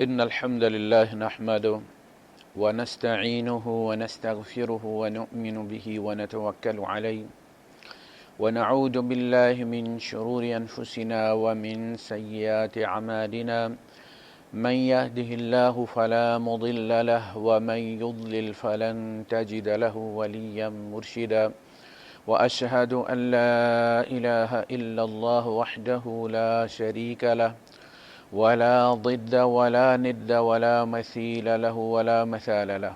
إن الحمد لله نحمده ونستعينه ونستغفره ونؤمن به ونتوكل عليه ونعوذ بالله من شرور أنفسنا ومن سيئات أعمالنا من يهده الله فلا مضل له ومن يضلل فلن تجد له وليا مرشدا وأشهد أن لا إله إلا الله وحده لا شريك له ولا ضد ولا ند ولا مثيل له ولا مثال له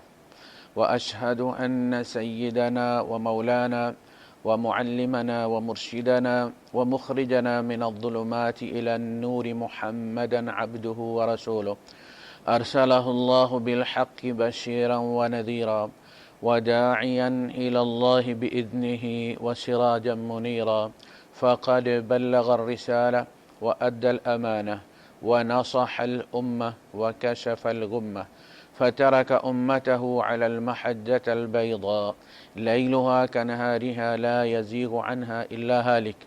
وأشهد أن سيدنا ومولانا ومعلمنا ومرشدنا ومخرجنا من الظلمات إلى النور محمدا عبده ورسوله أرسله الله بالحق بشيرا ونذيرا وداعيا إلى الله بإذنه وسراجا منيرا فقد بلغ الرسالة وأدى الأمانة ونصح الأمة وكشف الغمة فترك أمته على المحجة البيضاء ليلها كنهارها لا يزيغ عنها إلا هالك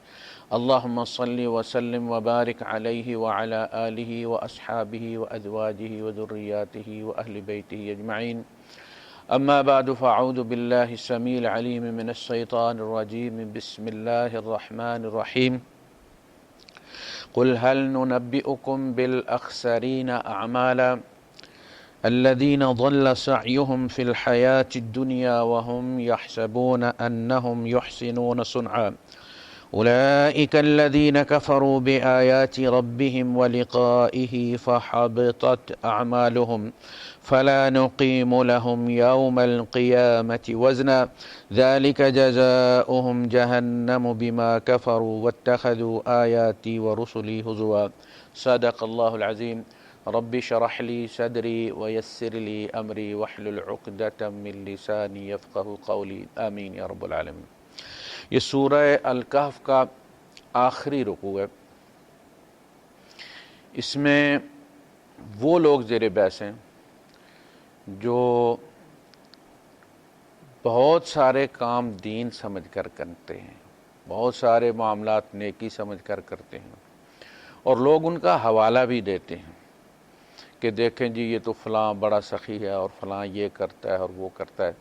اللهم صل وسلم وبارك عليه وعلى آله وأصحابه وأزواجه وذرياته وأهل بيته أجمعين أما بعد فأعوذ بالله السميع العليم من الشيطان الرجيم بسم الله الرحمن الرحيم قل هل ننبئكم بالأخسرين أعمالا الذين ضل سعيهم في الحياة الدنيا وهم يحسبون أنهم يحسنون صنعا أولئك الذين كفروا بآيات ربهم ولقائه فحبطت أعمالهم فلا نقيم لهم يوم القيامة وزنا ذلك جزاؤهم جهنم بما كفروا واتخذوا آياتي ورسلي هزوا صدق الله العظيم رب اشرح لي صدري ويسر لي أمري واحلل عقدة من لساني يفقه قولي آمين یا رب العالمین۔ یہ سورہ الکہف کا آخری رکوع ہے۔ اس میں وہ لوگ زیر بحث ہیں جو بہت سارے کام دین سمجھ کر کرتے ہیں، بہت سارے معاملات نیکی سمجھ کر کرتے ہیں، اور لوگ ان کا حوالہ بھی دیتے ہیں کہ دیکھیں جی یہ تو فلاں بڑا سخی ہے اور فلاں یہ کرتا ہے اور وہ کرتا ہے۔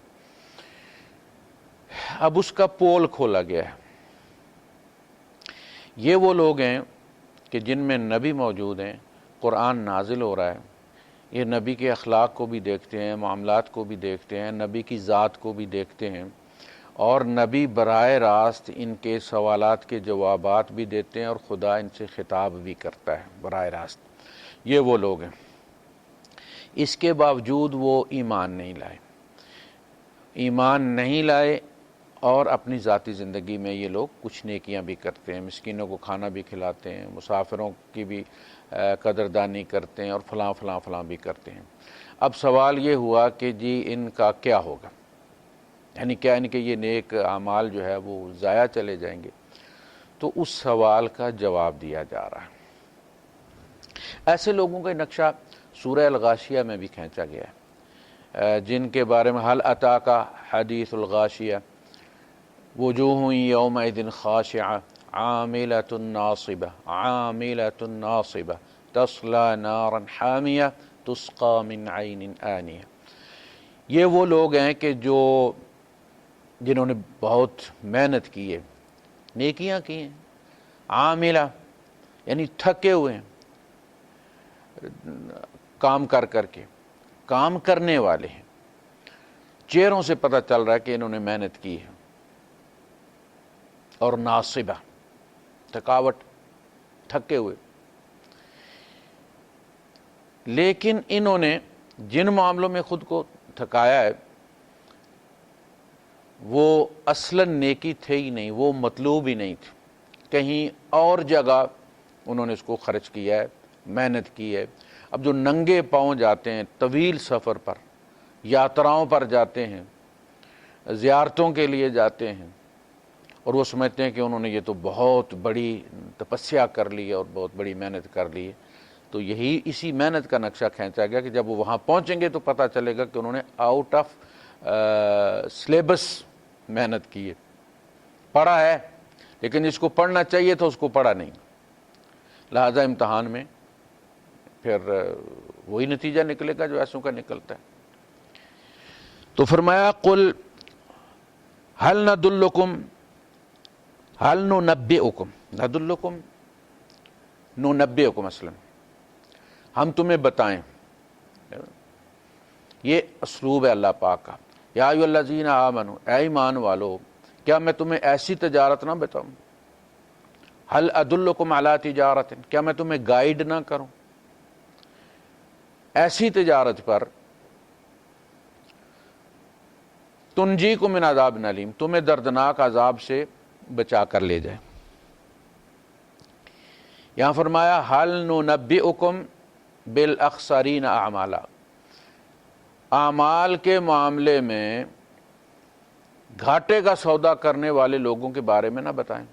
اب اس کا پول کھولا گیا ہے۔ یہ وہ لوگ ہیں کہ جن میں نبی موجود ہیں، قرآن نازل ہو رہا ہے، یہ نبی کے اخلاق کو بھی دیکھتے ہیں، معاملات کو بھی دیکھتے ہیں، نبی کی ذات کو بھی دیکھتے ہیں، اور نبی براہ راست ان کے سوالات کے جوابات بھی دیتے ہیں اور خدا ان سے خطاب بھی کرتا ہے براہ راست۔ یہ وہ لوگ ہیں۔ اس کے باوجود وہ ایمان نہیں لائے، ایمان نہیں لائے، اور اپنی ذاتی زندگی میں یہ لوگ کچھ نیکیاں بھی کرتے ہیں، مسکینوں کو کھانا بھی کھلاتے ہیں، مسافروں کی بھی قدردانی کرتے ہیں، اور فلاں فلاں فلاں بھی کرتے ہیں۔ اب سوال یہ ہوا کہ جی ان کا کیا ہوگا، یعنی کیا ان کے یہ نیک اعمال جو ہے وہ ضائع چلے جائیں گے؟ تو اس سوال کا جواب دیا جا رہا ہے۔ ایسے لوگوں کا نقشہ سورہ الغاشیہ میں بھی کھینچا گیا ہے، جن کے بارے میں حل اتاک حدیث الغاشیہ وجوہ یومئذ خاشعہ عاملۃ ناصبہ عاملۃ ناصبہ تصلی نارا حامیہ تسقی من عین آنیہ۔ یہ وہ لوگ ہیں کہ جنہوں نے بہت محنت کی ہے، نیکیاں کی ہیں، عاملہ یعنی تھکے ہوئے ہیں کام کر کر کے، کام کرنے والے ہیں، چہروں سے پتہ چل رہا ہے کہ انہوں نے محنت کی ہے، اور ناصبہ تھکاوٹ، تھکے ہوئے۔ لیکن انہوں نے جن معاملوں میں خود کو تھکایا ہے وہ اصلاً نیکی تھے ہی نہیں، وہ مطلوب ہی نہیں تھی، کہیں اور جگہ انہوں نے اس کو خرچ کیا ہے، محنت کی ہے۔ اب جو ننگے پاؤں جاتے ہیں طویل سفر پر، یاتراؤں پر جاتے ہیں، زیارتوں کے لیے جاتے ہیں، اور وہ سمجھتے ہیں کہ انہوں نے یہ تو بہت بڑی تپسیا کر لی ہے اور بہت بڑی محنت کر لی ہے، تو یہی اسی محنت کا نقشہ کھینچا گیا کہ جب وہ وہاں پہنچیں گے تو پتہ چلے گا کہ انہوں نے آؤٹ آف سلیبس محنت کی ہے، پڑھا ہے لیکن جس کو پڑھنا چاہیے تھا اس کو پڑھا نہیں، لہذا امتحان میں پھر وہی نتیجہ نکلے گا جو ایسوں کا نکلتا ہے۔ تو فرمایا قل هل ندلکم هل ننبئکم، ندلکم ننبئکم اصلا ہم تمہیں بتائیں، یہ اسلوب ہے اللہ پاک کا۔ یا ایھا الذین آمنوا، اے ایمان والو، کیا میں تمہیں ایسی تجارت نہ بتاؤں؟ هل ادلکم علی تجارت، کیا میں تمہیں گائیڈ نہ کروں ایسی تجارت پر تنجیکم من عذاب علیم، تمہیں دردناک عذاب سے بچا کر لے جائے۔ یہاں فرمایا هل ننبئکم بالاخسرین اعمالا، اعمال کے معاملے میں گھاٹے کا سودا کرنے والے لوگوں کے بارے میں نہ بتائیں۔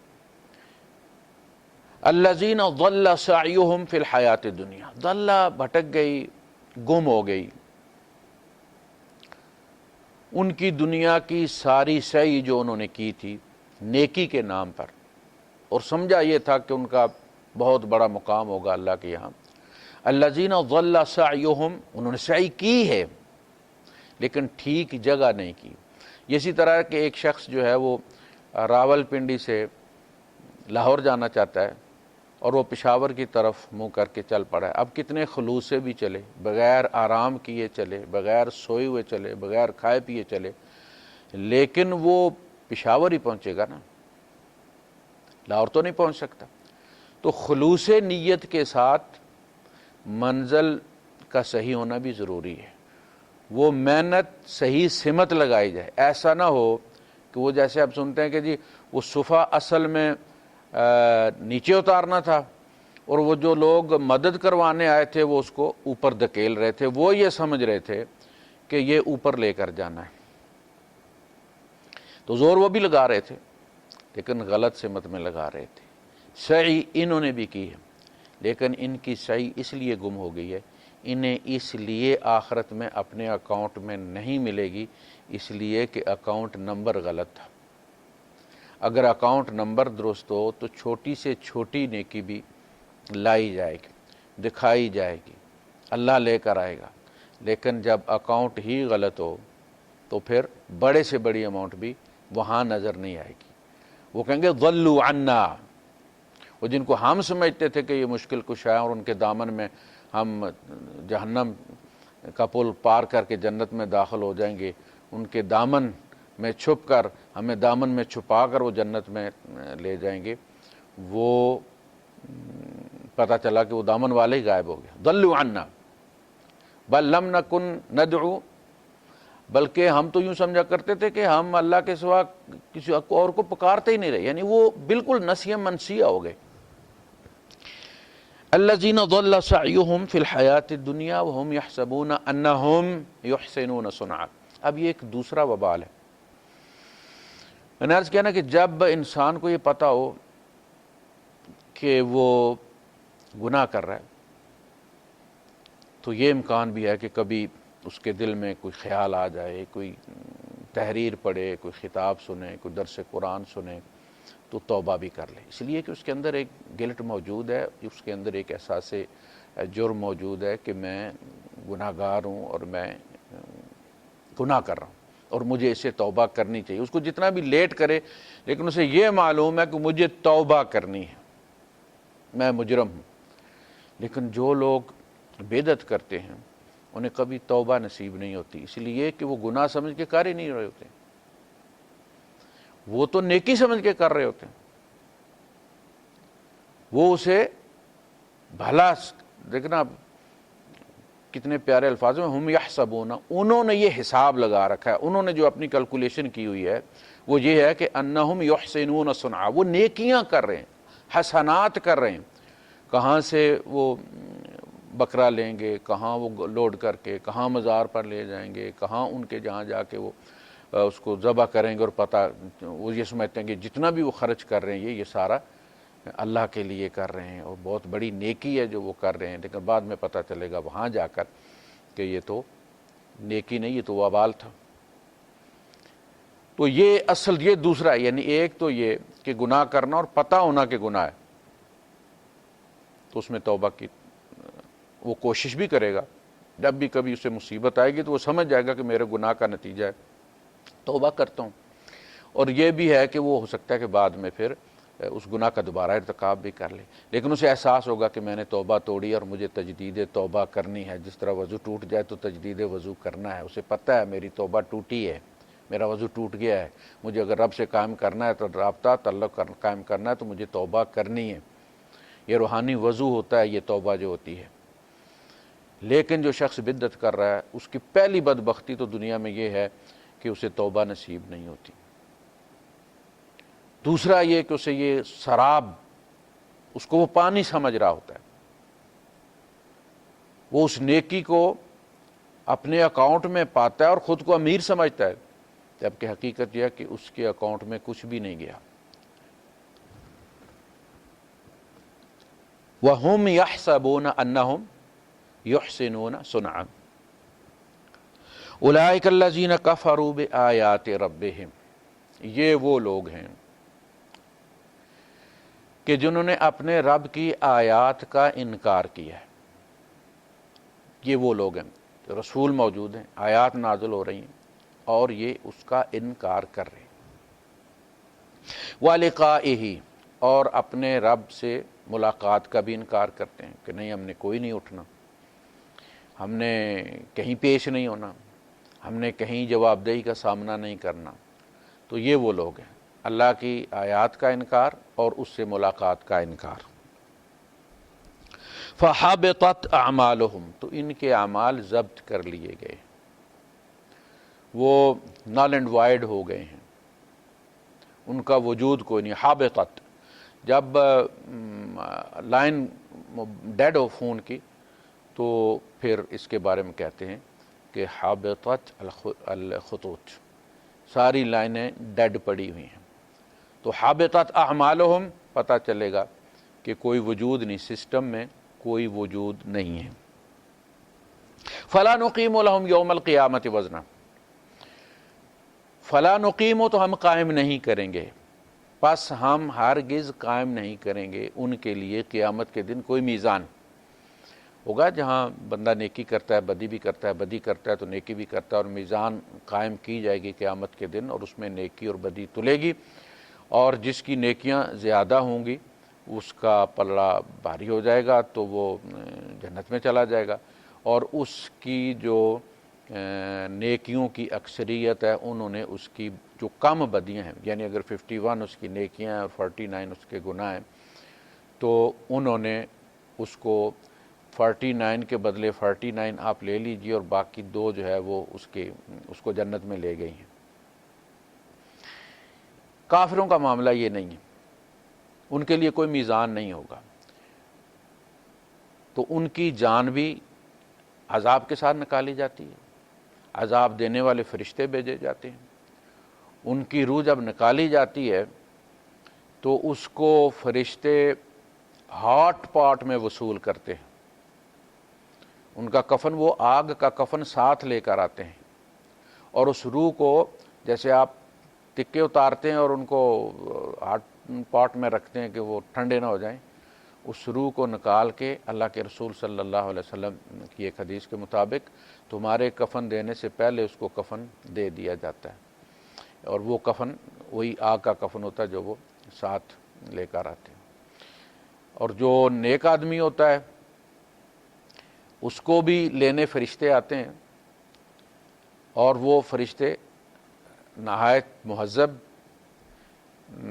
الذین ضل سعیہم فی الحیات الدنیا، ضل بھٹک گئی، گم ہو گئی، ان کی دنیا کی ساری سعی جو انہوں نے کی تھی نیکی کے نام پر، اور سمجھا یہ تھا کہ ان کا بہت بڑا مقام ہوگا اللہ کے یہاں۔ الذین ضل سعیہم، انہوں نے سعی کی ہے لیکن ٹھیک جگہ نہیں کی۔ اسی طرح کہ ایک شخص جو ہے وہ راول پنڈی سے لاہور جانا چاہتا ہے اور وہ پشاور کی طرف منہ کر کے چل پڑا ہے۔ اب کتنے خلوص سے بھی چلے، بغیر آرام کیے چلے، بغیر سوئے ہوئے چلے، بغیر کھائے پیے چلے، لیکن وہ پشاور ہی پہنچے گا نا، لاہور تو نہیں پہنچ سکتا۔ تو خلوص نیت کے ساتھ منزل کا صحیح ہونا بھی ضروری ہے، وہ محنت صحیح سمت لگائی جائے۔ ایسا نہ ہو کہ وہ جیسے آپ سنتے ہیں کہ جی وہ صفحہ اصل میں نیچے اتارنا تھا اور وہ جو لوگ مدد کروانے آئے تھے وہ اس کو اوپر دھکیل رہے تھے، وہ یہ سمجھ رہے تھے کہ یہ اوپر لے کر جانا ہے، تو زور وہ بھی لگا رہے تھے لیکن غلط سمت میں لگا رہے تھے۔ سعی انہوں نے بھی کی ہے لیکن ان کی سعی اس لیے گم ہو گئی ہے، انہیں اس لیے آخرت میں اپنے اکاؤنٹ میں نہیں ملے گی، اس لیے کہ اکاؤنٹ نمبر غلط تھا۔ اگر اکاؤنٹ نمبر درست ہو تو چھوٹی سے چھوٹی نیکی بھی لائی جائے گی، دکھائی جائے گی، اللہ لے کر آئے گا، لیکن جب اکاؤنٹ ہی غلط ہو تو پھر بڑے سے بڑی اماؤنٹ بھی وہاں نظر نہیں آئے گی۔ وہ کہیں گے ضلوا عنا، وہ جن کو ہم سمجھتے تھے کہ یہ مشکل کشا ہے اور ان کے دامن میں ہم جہنم کا پل پار کر کے جنت میں داخل ہو جائیں گے، ان کے دامن میں چھپ کر، ہمیں دامن میں چھپا کر وہ جنت میں لے جائیں گے، وہ پتہ چلا کہ وہ دامن والے ہی غائب ہو گیا۔ ضلوا عنا بل لم نکن ندعو، بلکہ ہم تو یوں سمجھا کرتے تھے کہ ہم اللہ کے سوا کسی اور کو پکارتے ہی نہیں رہے، یعنی وہ بالکل نسیہ منسیہ ہو گئے۔ الذین ضل سعیہم فی الحیات الدنیا وہم یحسبون انہم یحسنون صنعا۔ اب یہ ایک دوسرا وبال ہے۔ میں نے عرض کیا نا کہ جب انسان کو یہ پتہ ہو کہ وہ گناہ کر رہا ہے تو یہ امکان بھی ہے کہ کبھی اس کے دل میں کوئی خیال آ جائے، کوئی تحریر پڑھے، کوئی خطاب سنے، کوئی درس قرآن سنے تو توبہ بھی کر لے، اس لیے کہ اس کے اندر ایک گلٹ موجود ہے، اس کے اندر ایک احساس جرم موجود ہے کہ میں گناہ گار ہوں اور میں گناہ کر رہا ہوں اور مجھے اسے توبہ کرنی چاہیے۔ اس کو جتنا بھی لیٹ کرے لیکن اسے یہ معلوم ہے کہ مجھے توبہ کرنی ہے، میں مجرم ہوں۔ لیکن جو لوگ بدعت کرتے ہیں انہیں کبھی توبہ نصیب نہیں ہوتی، اس لیے کہ وہ گناہ سمجھ کے کر ہی نہیں رہے ہوتے، وہ تو نیکی سمجھ کے کر رہے ہوتے ہیں، وہ اسے بھلا، دیکھنا کتنے پیارے الفاظ میں ہم یحسبون، انہوں نے یہ حساب لگا رکھا ہے، انہوں نے جو اپنی کیلکولیشن کی ہوئی ہے وہ یہ ہے کہ انہم یحسنون صنعا، وہ نیکیاں کر رہے ہیں، حسنات کر رہے ہیں۔ کہاں سے وہ بکرا لیں گے، کہاں وہ لوڈ کر کے کہاں مزار پر لے جائیں گے، کہاں ان کے جہاں جا کے وہ اس کو ذبح کریں گے، اور پتہ وہ یہ سمجھتے ہیں کہ جتنا بھی وہ خرچ کر رہے ہیں یہ سارا اللہ کے لیے کر رہے ہیں اور بہت بڑی نیکی ہے جو وہ کر رہے ہیں، لیکن بعد میں پتہ چلے گا وہاں جا کر کہ یہ تو نیکی نہیں، یہ تو وبال تھا۔ تو یہ اصل یہ دوسرا ہے، یعنی ایک تو یہ کہ گناہ کرنا اور پتہ ہونا کہ گناہ ہے تو اس میں توبہ کی وہ کوشش بھی کرے گا، جب بھی کبھی اسے مصیبت آئے گی تو وہ سمجھ جائے گا کہ میرے گناہ کا نتیجہ ہے، توبہ کرتا ہوں۔ اور یہ بھی ہے کہ وہ ہو سکتا ہے کہ بعد میں پھر اس گناہ کا دوبارہ ارتکاب بھی کر لے، لیکن اسے احساس ہوگا کہ میں نے توبہ توڑی اور مجھے تجدید توبہ کرنی ہے۔ جس طرح وضو ٹوٹ جائے تو تجدید وضو کرنا ہے، اسے پتہ ہے میری توبہ ٹوٹی ہے، میرا وضو ٹوٹ گیا ہے، مجھے اگر رب سے قائم کرنا ہے تو رابطہ تعلق قائم کرنا ہے تو مجھے توبہ کرنی ہے۔ یہ روحانی وضو ہوتا ہے، یہ توبہ جو ہوتی ہے۔ لیکن جو شخص بدعت کر رہا ہے اس کی پہلی بدبختی تو دنیا میں یہ ہے کہ اسے توبہ نصیب نہیں ہوتی۔ دوسرا یہ کہ اسے یہ سراب، اس کو وہ پانی سمجھ رہا ہوتا ہے، وہ اس نیکی کو اپنے اکاؤنٹ میں پاتا ہے اور خود کو امیر سمجھتا ہے، جبکہ حقیقت یہ ہے کہ اس کے اکاؤنٹ میں کچھ بھی نہیں گیا۔ وَهُمْ يَحْسَبُونَ أَنَّهُمْ يُحْسِنُونَ صُنْعًا أُولَٰئِكَ الَّذِينَ كَفَرُوا بِآيَاتِ رَبِّهِمْ، یہ وہ لوگ ہیں کہ جنہوں نے اپنے رب کی آیات کا انکار کیا ہے۔ یہ وہ لوگ ہیں، رسول موجود ہیں، آیات نازل ہو رہی ہیں اور یہ اس کا انکار کر رہے ہیں۔ وَلِقَائِهِ، اور اپنے رب سے ملاقات کا بھی انکار کرتے ہیں کہ نہیں، ہم نے کوئی نہیں اٹھنا، ہم نے کہیں پیش نہیں ہونا، ہم نے کہیں جواب دہی کا سامنا نہیں کرنا۔ تو یہ وہ لوگ ہیں، اللہ کی آیات کا انکار اور اس سے ملاقات کا انکار۔ فَحَبِطَتْ أَعْمَالُهُمْ، تو ان کے اعمال ضبط کر لیے گئے، وہ نل اینڈ وائڈ ہو گئے ہیں، ان کا وجود کوئی نہیں۔ حابطت، جب لائن ڈیڈ ہو فون کی تو پھر اس کے بارے میں کہتے ہیں کہ حابطت الخطوط، ساری لائنیں ڈیڈ پڑی ہوئی ہیں۔ تو حابطت اعمالہم، پتہ چلے گا کہ کوئی وجود نہیں، سسٹم میں کوئی وجود نہیں ہے۔ فلا نقیم لہم یوم القیامت وزنا، فلا نقیم، تو ہم قائم نہیں کریں گے، پس ہم ہرگز قائم نہیں کریں گے ان کے لیے قیامت کے دن کوئی میزان ہوگا جہاں بندہ نیکی کرتا ہے، بدی بھی کرتا ہے، بدی کرتا ہے تو نیکی بھی کرتا ہے، اور میزان قائم کی جائے گی قیامت کے دن، اور اس میں نیکی اور بدی تلے گی، اور جس کی نیکیاں زیادہ ہوں گی اس کا پلڑا بھاری ہو جائے گا تو وہ جنت میں چلا جائے گا، اور اس کی جو نیکیوں کی اکثریت ہے انہوں نے اس کی جو کم بدیاں ہیں، یعنی اگر 51 اس کی نیکیاں ہیں اور 49 اس کے گناہ ہیں، تو انہوں نے اس کو 49 کے بدلے 49 آپ لے لیجیے اور باقی 2 جو ہے وہ اس کو جنت میں لے گئی ہیں۔ کافروں کا معاملہ یہ نہیں ہے، ان کے لیے کوئی میزان نہیں ہوگا، تو ان کی جان بھی عذاب کے ساتھ نکالی جاتی ہے، عذاب دینے والے فرشتے بھیجے جاتے ہیں، ان کی روح جب نکالی جاتی ہے تو اس کو فرشتے ہاٹ پاٹ میں وصول کرتے ہیں، ان کا کفن، وہ آگ کا کفن ساتھ لے کر آتے ہیں، اور اس روح کو جیسے آپ تکے اتارتے ہیں اور ان کو ہاٹ پاٹ میں رکھتے ہیں کہ وہ ٹھنڈے نہ ہو جائیں، اس روح کو نکال کے اللہ کے رسول صلی اللہ علیہ وسلم کی ایک حدیث کے مطابق تمہارے کفن دینے سے پہلے اس کو کفن دے دیا جاتا ہے، اور وہ کفن وہی آگ کا کفن ہوتا ہے جو وہ ساتھ لے کر آتے ہیں۔ اور جو نیک آدمی ہوتا ہے اس کو بھی لینے فرشتے آتے ہیں، اور وہ فرشتے نہایت مہذب،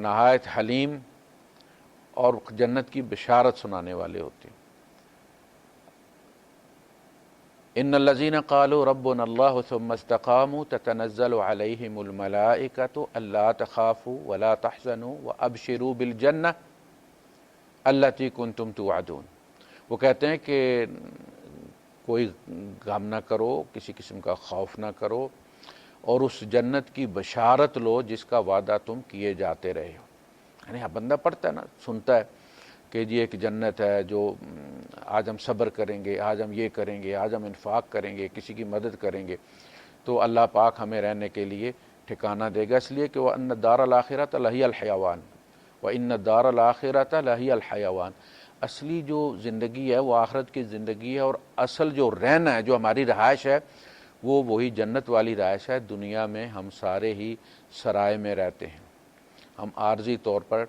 نہایت حلیم اور جنت کی بشارت سنانے والے ہوتے ہیں۔ ان الذين قالوا ربنا الله ثم استقاموا تتنزل عليهم الملائكة الا تخافوا ولا تحزنوا وابشروا بالجنة التي كنتم توعدون، وہ کہتے ہیں کہ کوئی غم نہ کرو، کسی قسم کا خوف نہ کرو، اور اس جنت کی بشارت لو جس کا وعدہ تم کیے جاتے رہے ہو۔ یعنی بندہ پڑھتا ہے نا، سنتا ہے کہ جی ایک جنت ہے، جو آج ہم صبر کریں گے، آج ہم یہ کریں گے، آج ہم انفاق کریں گے، کسی کی مدد کریں گے تو اللہ پاک ہمیں رہنے کے لیے ٹھکانہ دے گا، اس لیے کہ وَأَنَّ الدَّارَ الْآخِرَةَ لَهِيَ الْحَيَوَانُ وَإِنَّ الدَّارَ الْآخِرَةَ لَهِيَ الْحَيَوَانُ، اصلی جو زندگی ہے وہ آخرت کی زندگی ہے، اور اصل جو رہنا ہے، جو ہماری رہائش ہے، وہ وہی جنت والی رہائش ہے۔ دنیا میں ہم سارے ہی سرائے میں رہتے ہیں، ہم عارضی طور پر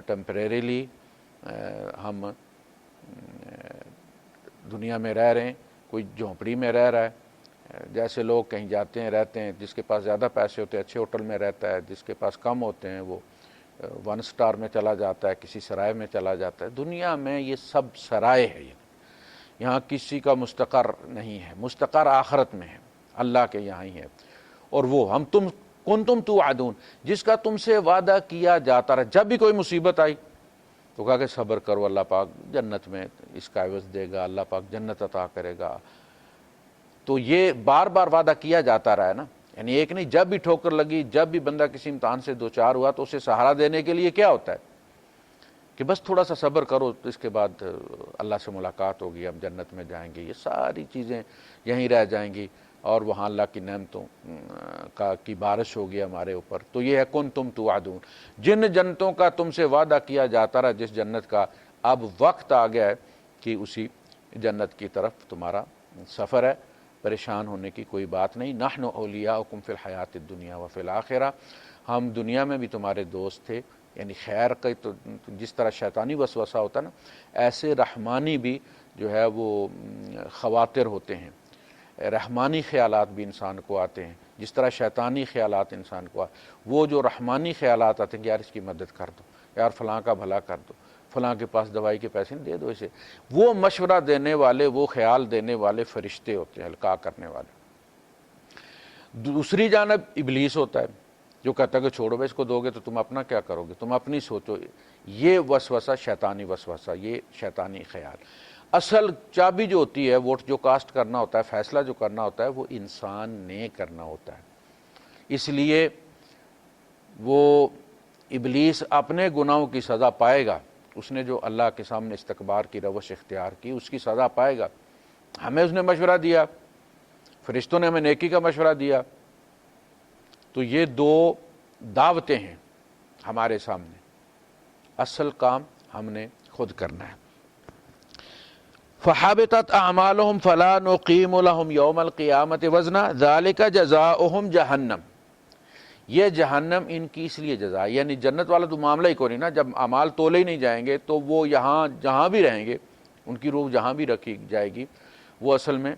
ٹیمپریریلی ہم دنیا میں رہ رہے ہیں۔ کوئی جھونپڑی میں رہ رہا ہے، جیسے لوگ کہیں جاتے ہیں رہتے ہیں، جس کے پاس زیادہ پیسے ہوتے ہیں اچھے ہوٹل میں رہتا ہے، جس کے پاس کم ہوتے ہیں وہ 1 سٹار میں چلا جاتا ہے، کسی سرائے میں چلا جاتا ہے۔ دنیا میں یہ سب سرائے ہے، یہاں کسی کا مستقر نہیں ہے، مستقر آخرت میں ہے، اللہ کے یہاں ہی ہے۔ اور وہ ہم کنتم توعدون، جس کا تم سے وعدہ کیا جاتا رہا۔ جب بھی کوئی مصیبت آئی تو کہا کہ صبر کرو، اللہ پاک جنت میں اس کا عوض دے گا، اللہ پاک جنت عطا کرے گا۔ تو یہ بار بار وعدہ کیا جاتا رہا ہے نا، یعنی ایک نہیں، جب بھی ٹھوکر لگی، جب بھی بندہ کسی امتحان سے دوچار ہوا تو اسے سہارا دینے کے لیے کیا ہوتا ہے کہ بس تھوڑا سا صبر کرو، تو اس کے بعد اللہ سے ملاقات ہوگی، ہم جنت میں جائیں گے، یہ ساری چیزیں یہیں رہ جائیں گی، اور وہاں اللہ کی نعمتوں کی بارش ہوگی ہمارے اوپر۔ تو یہ ہے کنتم توعدون، جن جنتوں کا تم سے وعدہ کیا جاتا رہا، جس جنت کا اب وقت آ گیا ہے کہ اسی جنت کی طرف تمہارا سفر ہے، پریشان ہونے کی کوئی بات نہیں۔ نحن اولیاؤکم فی الحیات الدنیا وفی الآخرہ، ہم دنیا میں بھی تمہارے دوست تھے، یعنی خیر کا تو جس طرح شیطانی وسوسہ ہوتا ہے نا، ایسے رحمانی بھی جو ہے وہ خواطر ہوتے ہیں، رحمانی خیالات بھی انسان کو آتے ہیں، جس طرح شیطانی خیالات انسان کو وہ جو رحمانی خیالات آتے ہیں کہ یار اس کی مدد کر دو، یار فلاں کا بھلا کر دو، فلاں کے پاس دوائی کے پیسے دے دو اسے، وہ مشورہ دینے والے، وہ خیال دینے والے فرشتے ہوتے ہیں، القاء کرنے والے۔ دوسری جانب ابلیس ہوتا ہے جو کہتا ہے کہ چھوڑو بھائی، اس کو دو گے تو تم اپنا کیا کرو گے، تم اپنی سوچو۔ یہ وسوسہ شیطانی وسوسہ، یہ شیطانی خیال۔ اصل چابی جو ہوتی ہے، ووٹ جو کاسٹ کرنا ہوتا ہے، فیصلہ جو کرنا ہوتا ہے، وہ انسان نے کرنا ہوتا ہے۔ اس لیے وہ ابلیس اپنے گناہوں کی سزا پائے گا، اس نے جو اللہ کے سامنے استکبار کی روش اختیار کی، اس کی سزا پائے گا۔ ہمیں اس نے مشورہ دیا، فرشتوں نے ہمیں نیکی کا مشورہ دیا، تو یہ دو دعوتیں ہیں ہمارے سامنے، اصل کام ہم نے خود کرنا ہے۔ فحبطت اعمالهم فلا نقیم لهم یوم القیامت وزنا ذالک جزاؤہم جہنم، یہ جہنم ان کی اس لیے جزا، یعنی جنت والا تو معاملہ ہی کوئی نہیں نا، جب اعمال تولے ہی نہیں جائیں گے تو وہ یہاں جہاں بھی رہیں گے، ان کی روح جہاں بھی رکھی جائے گی، وہ اصل میں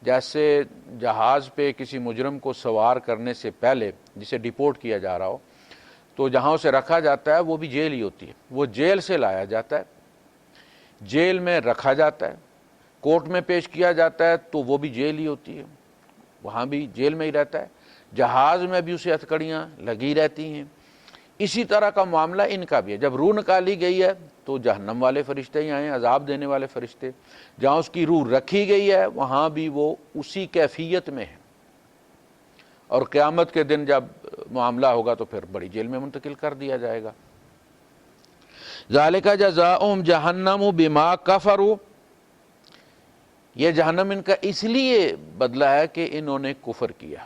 جیسے جہاز پہ کسی مجرم کو سوار کرنے سے پہلے جسے ڈیپورٹ کیا جا رہا ہو تو جہاں اسے رکھا جاتا ہے وہ بھی جیل ہی ہوتی ہے، وہ جیل سے لایا جاتا ہے، جیل میں رکھا جاتا ہے، کورٹ میں پیش کیا جاتا ہے تو وہ بھی جیل ہی ہوتی ہے، وہاں بھی جیل میں ہی رہتا ہے، جہاز میں بھی اسے ہتھکڑیاں لگی رہتی ہیں۔ اسی طرح کا معاملہ ان کا بھی ہے، جب روح نکالی گئی ہے تو جہنم والے فرشتے ہی آئے ہیں، عذاب دینے والے فرشتے، جہاں اس کی روح رکھی گئی ہے وہاں بھی وہ اسی کیفیت میں ہے، اور قیامت کے دن جب معاملہ ہوگا تو پھر بڑی جیل میں منتقل کر دیا جائے گا۔ ذالک جزاؤہم جہنم بما کفروا، یہ جہنم ان کا اس لیے بدلہ ہے کہ انہوں نے کفر کیا۔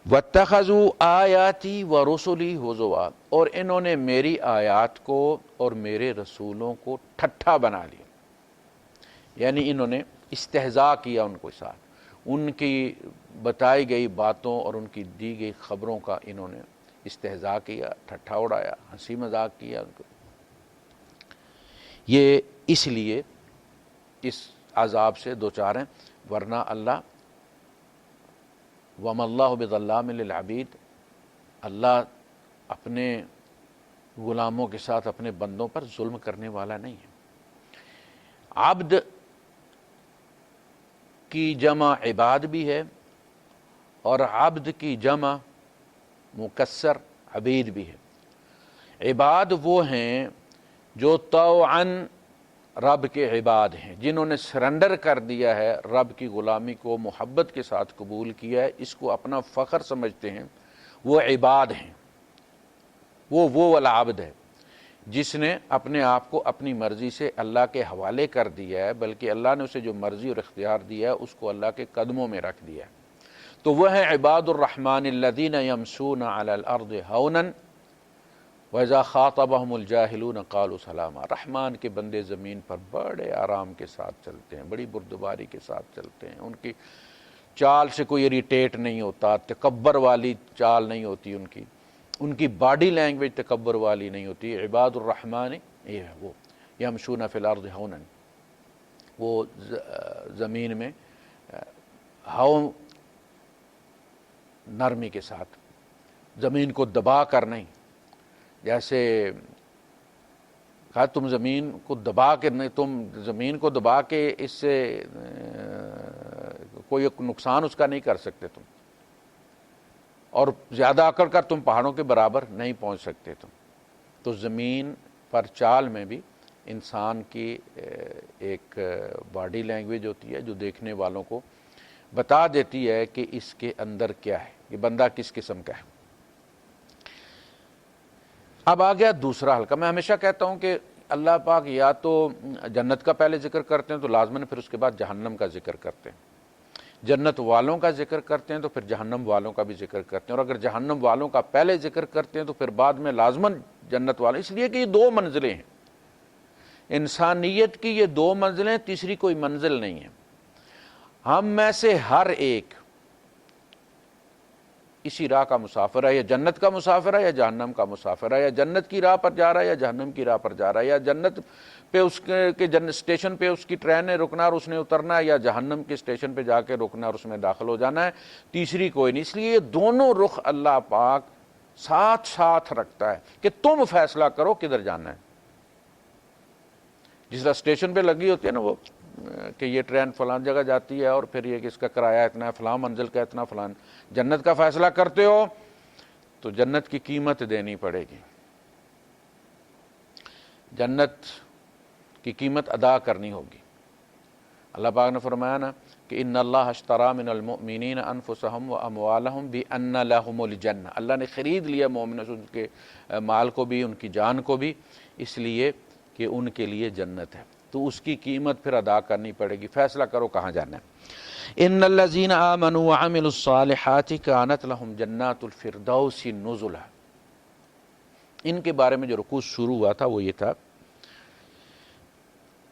وَاتَّخَذُوا آیَاتِي وَرُسُلِي ہُزُوًا، اور انہوں نے میری آیات کو اور میرے رسولوں کو ٹھٹھا بنا لیا، یعنی انہوں نے استہزاء کیا ان کے ساتھ، ان کی بتائی گئی باتوں اور ان کی دی گئی خبروں کا انہوں نے استہزاء کیا، ٹھٹھا اڑایا، ہنسی مذاق کیا ان کو۔ یہ اس لیے اس عذاب سے دوچار ہیں، ورنہ اللہ وَمَا اللَّهُ بِظَلَّامٍ لِلْعَبِيدِ، اللہ اپنے غلاموں کے ساتھ، اپنے بندوں پر ظلم کرنے والا نہیں ہے۔ عبد کی جمع عباد بھی ہے، اور عبد کی جمع مکسر عبید بھی ہے۔ عباد وہ ہیں جو طوعاً رب کے عباد ہیں، جنہوں نے سرنڈر کر دیا ہے، رب کی غلامی کو محبت کے ساتھ قبول کیا ہے، اس کو اپنا فخر سمجھتے ہیں، وہ عباد ہیں۔ وہ والا عبد ہے جس نے اپنے آپ کو اپنی مرضی سے اللہ کے حوالے کر دیا ہے، بلکہ اللہ نے اسے جو مرضی اور اختیار دیا ہے اس کو اللہ کے قدموں میں رکھ دیا ہے۔ تو وہ ہیں عباد الرحمن الذین یمشون علی الارض ہونا وَإِذَا خَاطَبَهُمُ الْجَاهِلُونَ قَالُوا سَلَامًا، رحمان کے بندے زمین پر بڑے آرام کے ساتھ چلتے ہیں، بڑی بردباری کے ساتھ چلتے ہیں، ان کی چال سے کوئی اریٹیٹ نہیں ہوتا، تکبر والی چال نہیں ہوتی ان کی باڈی لینگویج تکبر والی نہیں ہوتی۔ عباد الرحمن یہ ہے وہ یمشون فی الارض ہونا، وہ زمین میں ہاؤ نرمی کے ساتھ، زمین کو دبا کر نہیں، جیسے کہا تم زمین کو دبا کے نہیں، تم زمین کو دبا کے اس سے کوئی نقصان اس کا نہیں کر سکتے تم، اور زیادہ اکڑ کر تم پہاڑوں کے برابر نہیں پہنچ سکتے تم۔ تو زمین پر چال میں بھی انسان کی ایک باڈی لینگویج ہوتی ہے جو دیکھنے والوں کو بتا دیتی ہے کہ اس کے اندر کیا ہے، یہ بندہ کس قسم کا ہے۔ اب آ گیا دوسرا حلقہ۔ میں ہمیشہ کہتا ہوں کہ اللہ پاک یا تو جنت کا پہلے ذکر کرتے ہیں تو لازماً پھر اس کے بعد جہنم کا ذکر کرتے ہیں، جنت والوں کا ذکر کرتے ہیں تو پھر جہنم والوں کا بھی ذکر کرتے ہیں، اور اگر جہنم والوں کا پہلے ذکر کرتے ہیں تو پھر بعد میں لازماً جنت والے، اس لیے کہ یہ دو منزلیں ہیں انسانیت کی، یہ دو منزلیں، تیسری کوئی منزل نہیں ہے۔ ہم میں سے ہر ایک اسی راہ کا مسافر ہے، یا جنت کا مسافر ہے یا جہنم کا مسافر ہے، یا جنت کی راہ پر جا رہا ہے یا جہنم کی راہ پر جا رہا ہے، یا جنت پہ اس کے اسٹیشن پہ اس کی ٹرین نے رکنا اور اس نے اترنا ہے، یا جہنم کے اسٹیشن پہ جا کے رکنا اور اس میں داخل ہو جانا ہے، تیسری کوئی نہیں۔ اس لیے یہ دونوں رخ اللہ پاک ساتھ ساتھ رکھتا ہے کہ تم فیصلہ کرو کدھر جانا ہے۔ جس طرح اسٹیشن پہ لگی ہوتی ہے نا وہ کہ یہ ٹرین فلان جگہ جاتی ہے اور پھر یہ کہ اس کا کرایہ اتنا ہے، فلاں منزل کا اتنا، فلان، جنت کا فیصلہ کرتے ہو تو جنت کی قیمت دینی پڑے گی، جنت کی قیمت ادا کرنی ہوگی۔ اللہ پاک نے فرمایا نا کہ ان اللہ اشتری من المؤمنین انفسهم واموالهم بان لهم الجنہ، اللہ نے خرید لیا مومنوں سے ان کے مال کو بھی، ان کی جان کو بھی، اس لیے کہ ان کے لیے جنت ہے، تو اس کی قیمت پھر ادا کرنی پڑے گی۔ فیصلہ کرو کہاں جانا ہے۔ ان الذین آمنوا وعملوا الصالحات كانت لهم جنات الفردوس نزلا، ان کے بارے میں جو رکوع شروع ہوا تھا وہ یہ تھا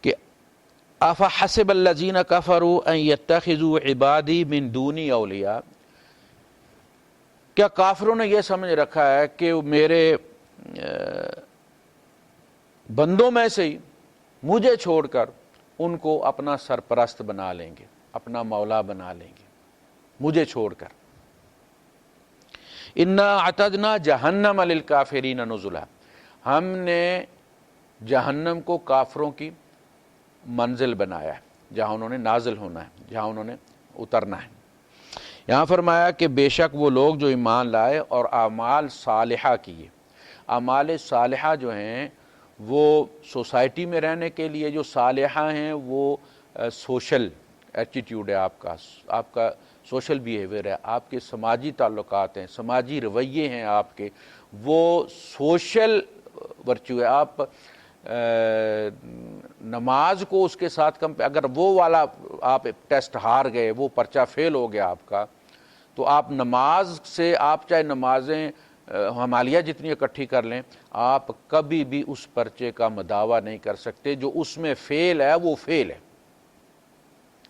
کہ افحسب الذین کفروا ان يتخذوا عبادی من دونی اولیاء، کیا کافروں نے یہ سمجھ رکھا ہے کہ میرے بندوں میں سے ہی مجھے چھوڑ کر ان کو اپنا سرپرست بنا لیں گے، اپنا مولا بنا لیں گے، مجھے چھوڑ کر۔ انا اعتدنا جہنم للکافرین نزلا، ہم نے جہنم کو کافروں کی منزل بنایا ہے، جہاں انہوں نے نازل ہونا ہے، جہاں انہوں نے اترنا ہے۔ یہاں فرمایا کہ بے شک وہ لوگ جو ایمان لائے اور اعمال صالحہ کیے، اعمال صالحہ جو ہیں وہ سوسائٹی میں رہنے کے لیے جو صالحہ ہیں، وہ سوشل ایٹیٹیوڈ ہے آپ کا سوشل بیہیویئر ہے، آپ کے سماجی تعلقات ہیں، سماجی رویے ہیں آپ کے، وہ سوشل ورچو ہے۔ آپ نماز کو اس کے ساتھ اگر وہ والا آپ ٹیسٹ ہار گئے، وہ پرچہ فیل ہو گیا آپ کا، تو آپ نماز سے، آپ چاہے نمازیں ہمالیہ جتنی اکٹھی کر لیں، آپ کبھی بھی اس پرچے کا مداوع نہیں کر سکتے۔ جو اس میں فیل ہے وہ فیل ہے۔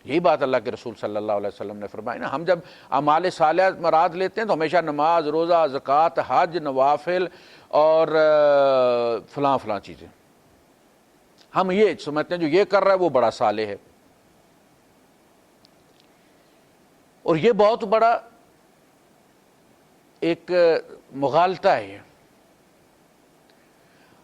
یہی بات اللہ کے رسول صلی اللہ علیہ وسلم نے فرمائی نا، ہم جب اعمال صالحہ مراد لیتے ہیں تو ہمیشہ نماز، روزہ، زکوٰۃ، حج، نوافل اور فلاں فلاں چیزیں، ہم یہ سمجھتے ہیں جو یہ کر رہا ہے وہ بڑا صالح ہے، اور یہ بہت بڑا ایک مغالطہ ہے۔ یہ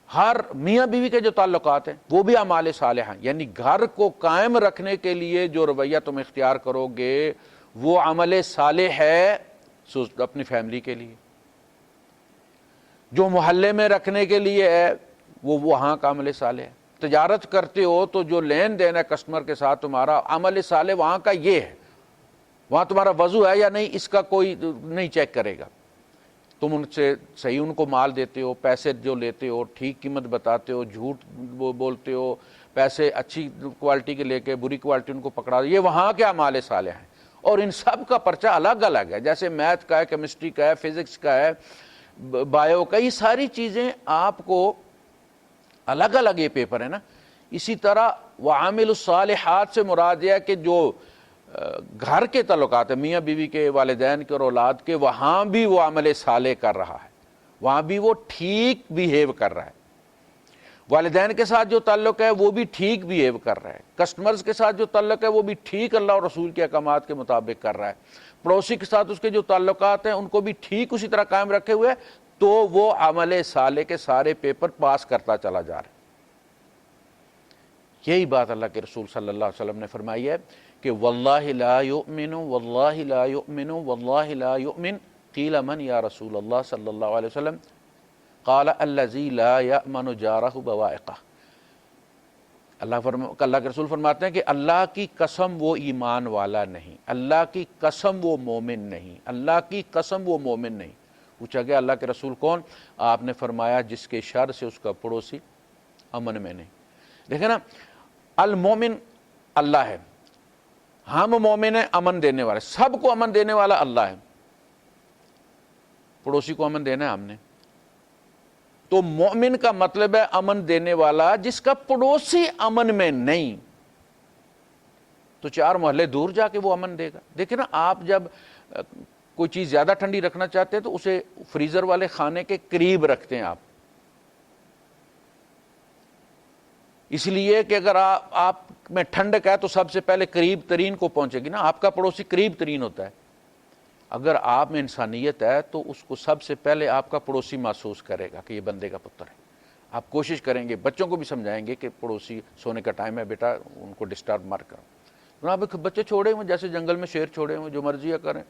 ہر میاں بیوی کے جو تعلقات ہیں وہ بھی اعمال صالحہ ہیں، یعنی گھر کو قائم رکھنے کے لیے جو رویہ تم اختیار کرو گے وہ عمل صالح ہے اپنی فیملی کے لیے، جو محلے میں رکھنے کے لیے ہے وہ وہاں کا عمل صالح ہے۔ تجارت کرتے ہو تو جو لین دین ہے کسٹمر کے ساتھ تمہارا، عمل صالح وہاں کا یہ ہے، وہاں تمہارا وضو ہے یا نہیں اس کا کوئی نہیں چیک کرے گا، تم ان سے صحیح ان کو مال دیتے ہو، پیسے جو لیتے ہو ٹھیک قیمت بتاتے ہو، جھوٹ بولتے ہو، پیسے اچھی کوالٹی کے لے کے بری کوالٹی ان کو پکڑا دو، یہ وہاں کے اعمال صالح ہیں۔ اور ان سب کا پرچہ الگ الگ ہے، جیسے میتھ کا ہے، کیمسٹری کا ہے، فزکس کا ہے، بایو کا، یہ ساری چیزیں آپ کو الگ الگ یہ پیپر ہے نا. اسی طرح وعامل الصالحات سے مراد یہ ہے کہ جو گھر کے تعلقات ہیں، میاں بیوی کے، والدین کے اور اولاد کے، وہاں بھی وہ عمل صالح کر رہا ہے، وہاں بھی وہ ٹھیک بیہیو کر رہا ہے. والدین کے ساتھ جو تعلق ہے وہ بھی ٹھیک بیہیو کر رہا ہے، کسٹمرز کے ساتھ جو تعلق ہے وہ بھی ٹھیک اللہ اور رسول کے احکامات کے مطابق کر رہا ہے، پڑوسی کے ساتھ اس کے جو تعلقات ہیں ان کو بھی ٹھیک اسی طرح قائم رکھے ہوئے، تو وہ عمل صالح کے سارے پیپر پاس کرتا چلا جا رہا ہے. یہی بات اللہ کے رسول صلی اللہ علیہ وسلم نے فرمائی ہے کہ واللہ لا یؤمن واللہ لا یؤمن واللہ لا یؤمن قیل من یا رسول اللہ صلی اللہ علیہ وسلم قال الذی لا یأمن جارہ بوائقہ. اللہ کے رسول فرماتے ہیں کہ اللہ کی قسم وہ ایمان والا نہیں، اللہ کی قسم وہ مومن نہیں، اللہ کی قسم وہ مومن نہیں. پوچھا گیا اللہ کے رسول کون؟ آپ نے فرمایا جس کے شر سے اس کا پڑوسی امن میں نہیں. دیکھیں نا، المومن اللہ ہے، ہم مومن ہیں امن دینے والے، سب کو امن دینے والا اللہ ہے، پڑوسی کو امن دینا ہے ہم نے. تو مومن کا مطلب ہے امن دینے والا جس کا پڑوسی امن میں نہیں، تو 4 محلے دور جا کے وہ امن دے گا. دیکھیں نا، آپ جب کوئی چیز زیادہ ٹھنڈی رکھنا چاہتے ہیں تو اسے فریزر والے خانے کے قریب رکھتے ہیں آپ، اس لیے کہ اگر آپ میں ٹھنڈک ہے تو سب سے پہلے قریب ترین کو پہنچے گی نا، آپ کا پڑوسی قریب ترین ہوتا ہے. اگر آپ میں انسانیت ہے تو اس کو سب سے پہلے آپ کا پڑوسی محسوس کرے گا کہ یہ بندے کا پتر ہے. آپ کوشش کریں گے، بچوں کو بھی سمجھائیں گے کہ پڑوسی سونے کا ٹائم ہے بیٹا، ان کو ڈسٹرب مت کرو. آپ بچے چھوڑے ہوئے جیسے جنگل میں شیر چھوڑے ہوئے، جو مرضی کریں.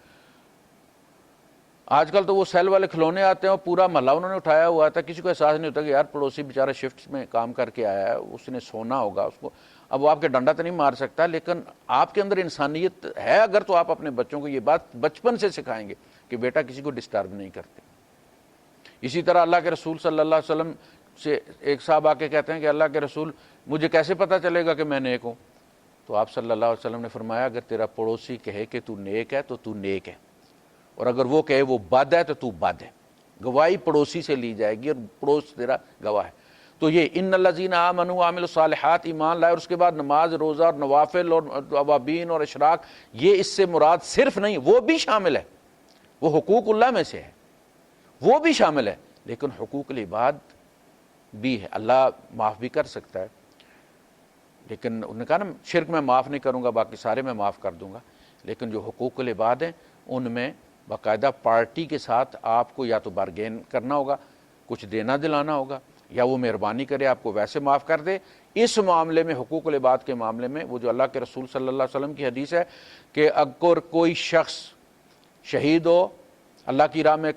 آج کل تو وہ سیل والے کھلونے آتے ہیں اور پورا محلہ انہوں نے اٹھایا ہوا تھا، کسی کو احساس نہیں ہوتا کہ یار پڑوسی بیچارہ شفٹ میں کام کر کے آیا ہے، اس نے سونا ہوگا، اس کو اب وہ آپ کے ڈنڈا تو نہیں مار سکتا، لیکن آپ کے اندر انسانیت ہے اگر تو آپ اپنے بچوں کو یہ بات بچپن سے سکھائیں گے کہ بیٹا کسی کو ڈسٹرب نہیں کرتے. اسی طرح اللہ کے رسول صلی اللہ علیہ وسلم سے ایک صاحب آ کے کہتے ہیں کہ اللہ کے رسول مجھے کیسے پتہ چلے گا کہ میں نیک ہوں؟ تو آپ صلی اللہ علیہ وسلم نے فرمایا اگر تیرا پڑوسی کہے کہ تو نیک ہے تو تو نیک ہے، اور اگر وہ کہے وہ بد ہے تو تو بد ہے. گواہی پڑوسی سے لی جائے گی اور پڑوس تیرا گواہ ہے. تو یہ ان الذین آمنوا وعملوا الصالحات، ایمان لائے اور اس کے بعد نماز، روزہ اور نوافل اور اوابین اور اشراق، یہ اس سے مراد صرف نہیں، وہ بھی شامل ہے، وہ حقوق اللہ میں سے ہے، وہ بھی شامل ہے، لیکن حقوق العباد بھی ہے. اللہ معاف بھی کر سکتا ہے، لیکن انہوں نے کہا نا شرک میں معاف نہیں کروں گا، باقی سارے میں معاف کر دوں گا. لیکن جو حقوق العباد ہیں ان میں باقاعدہ پارٹی کے ساتھ آپ کو یا تو بارگین کرنا ہوگا، کچھ دینا دلانا ہوگا، یا وہ مہربانی کرے آپ کو ویسے معاف کر دے. اس معاملے میں حقوق العباد کے معاملے میں وہ جو اللہ کے رسول صلی اللہ علیہ وسلم کی حدیث ہے کہ اگر کوئی شخص شہید ہو، اللہ کی راہ میں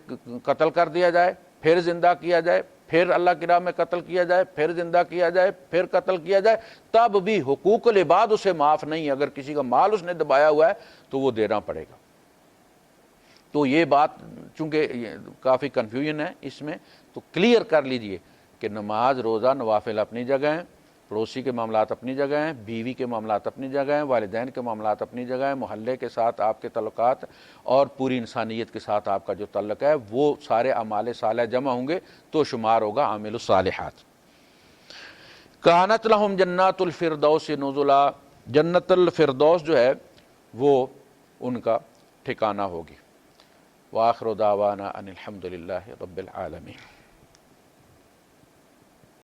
قتل کر دیا جائے، پھر زندہ کیا جائے، پھر اللہ کی راہ میں قتل کیا جائے، پھر زندہ کیا جائے، پھر قتل کیا جائے، تب بھی حقوق العباد اسے معاف نہیں. اگر کسی کا مال اس نے دبایا ہوا ہے تو وہ دینا پڑے گا. تو یہ بات چونکہ کافی کنفیوژن ہے اس میں، تو کلیئر کر لیجئے کہ نماز، روزہ، نوافل اپنی جگہ ہیں، پڑوسی کے معاملات اپنی جگہ ہیں، بیوی کے معاملات اپنی جگہ ہیں، والدین کے معاملات اپنی جگہ ہیں، محلے کے ساتھ آپ کے تعلقات اور پوری انسانیت کے ساتھ آپ کا جو تعلق ہے وہ سارے اعمال صالح جمع ہوں گے تو شمار ہوگا عامل الصالحات. کانت لہم جنات الفردوس نزلا، جنت الفردوس جو ہے وہ ان کا ٹھکانہ ہوگی. وآخر دعوانا ان الحمد للہ رب العالمین.